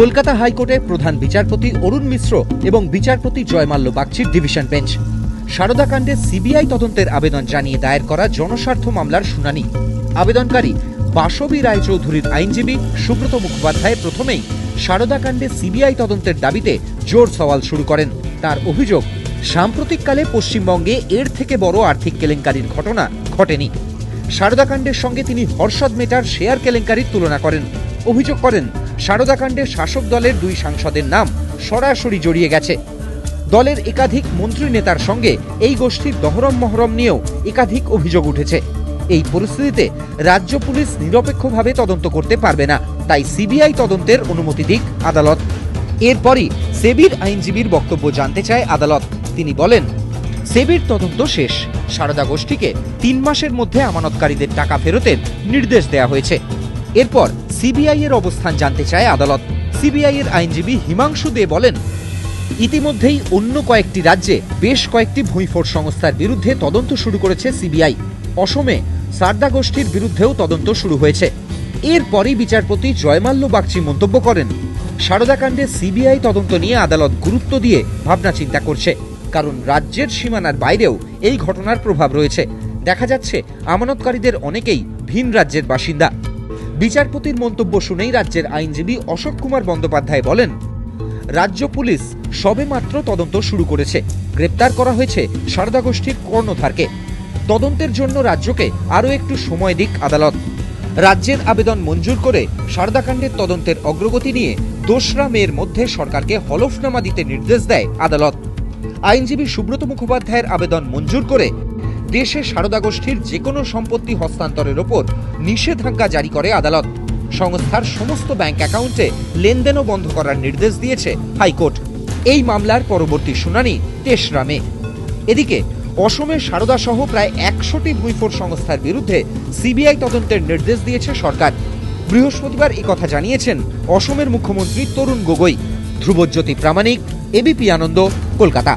কলকাতা হাইকোর্টের প্রধান বিচারপতি অরুণ মিশ্র এবং বিচারপতি জয়মাল্য বাগচির ডিভিশন বেঞ্চ সারদা কাণ্ডে সিবিআই তদন্তের আবেদন জানিয়ে দায়ের করা জনস্বার্থ মামলার শুনানি। আবেদনকারী বাসবী রায়চৌধুরীর আইনজীবী সুব্রত মুখোপাধ্যায় প্রথমেই সারদা কাণ্ডে সিবিআই তদন্তের দাবিতে জোর সওয়াল শুরু করেন। তার অভিযোগ, সাম্প্রতিককালে পশ্চিমবঙ্গে এর থেকে বড় আর্থিক কেলেঙ্কারির ঘটনা ঘটেনি। সারদা কাণ্ডের সঙ্গে তিনি হর্ষদ মেটার শেয়ার কেলেঙ্কারির তুলনা করেন। অভিযোগ করেন, সারদা কাণ্ডে শাসক দলের 2 সাংসদের নাম সরাসরি জড়িয়ে গেছে। দলের একাধিক মন্ত্রী নেতার সঙ্গে এই গোষ্ঠীর দহরম মহরম নিয়েও একাধিক অভিযোগ উঠেছে। এই পরিস্থিতিতে রাজ্য পুলিশ নিরপেক্ষভাবে তদন্ত করতে পারবে না, তাই সিবিআই তদন্তের অনুমতি দিক আদালত। এরপরই সেবির আইনজীবীর বক্তব্য জানতে চায় আদালত। তিনি বলেন, সেবির তদন্ত শেষ, সারদা গোষ্ঠীকে 3 মাসের মধ্যে আমানতকারীদের টাকা ফেরতের নির্দেশ দেওয়া হয়েছে। এরপর সিবিআই এর অবস্থান জানতে চায় আদালত। সিবিআই এর আইনজীবী হিমাংশু দে বলেন, ইতিমধ্যেই অন্য কয়েকটি রাজ্যে বেশ কয়েকটি ভুঁইফোড় সংস্থার বিরুদ্ধে তদন্ত শুরু করেছে সিবিআই। অসমে সারদা গোষ্ঠীর বিরুদ্ধেও তদন্ত শুরু হয়েছে। এরপরই বিচারপতি জয়মাল্য বাগচি মন্তব্য করেন, সারদা কাণ্ডে সিবিআই তদন্ত নিয়ে আদালত গুরুত্ব দিয়ে ভাবনা চিন্তা করছে, কারণ রাজ্যের সীমানার বাইরেও এই ঘটনার প্রভাব রয়েছে। দেখা যাচ্ছে আমানতকারীদের অনেকেই ভিন রাজ্যের বাসিন্দা। বিচারপতির মন্তব্য শুনেই রাজ্যের আইনজীবী অশোক কুমার বন্দ্যোপাধ্যায় বলেন, রাজ্য পুলিশ সবেমাত্র তদন্ত শুরু করেছে। গ্রেপ্তার করা হয়েছে সারদা গোষ্ঠীর কর্ণধারকে। তদন্তের জন্য রাজ্যকে আরও একটু সময় দিক আদালত। রাজ্যের আবেদন মঞ্জুর করে সারদা কাণ্ডের তদন্তের অগ্রগতি নিয়ে 2রা মের মধ্যে সরকারকে হলফনামা দিতে নির্দেশ দেয় আদালত। আইনজীবী সুব্রত মুখোপাধ্যায়ের আবেদন মঞ্জুর করে দেশে সারদা গোষ্ঠীর যে কোনো সম্পত্তি হস্তান্তরের ওপর নিষেধাজ্ঞা জারি করে আদালত। সংস্থার সমস্ত ব্যাংক অ্যাকাউন্টে লেনদেনও বন্ধ করার নির্দেশ দিয়েছে হাইকোর্ট। এই মামলার পরবর্তী শুনানি 3রা মে। এদিকে অসমের সারদা সহ প্রায় 100টি ভুঁইফোড় সংস্থার বিরুদ্ধে সিবিআই তদন্তের নির্দেশ দিয়েছে সরকার। বৃহস্পতিবার একথা জানিয়েছেন অসমের মুখ্যমন্ত্রী তরুণ গগৈ। ধ্রুবজ্যোতি প্রামাণিক, এবিপি আনন্দ, কলকাতা।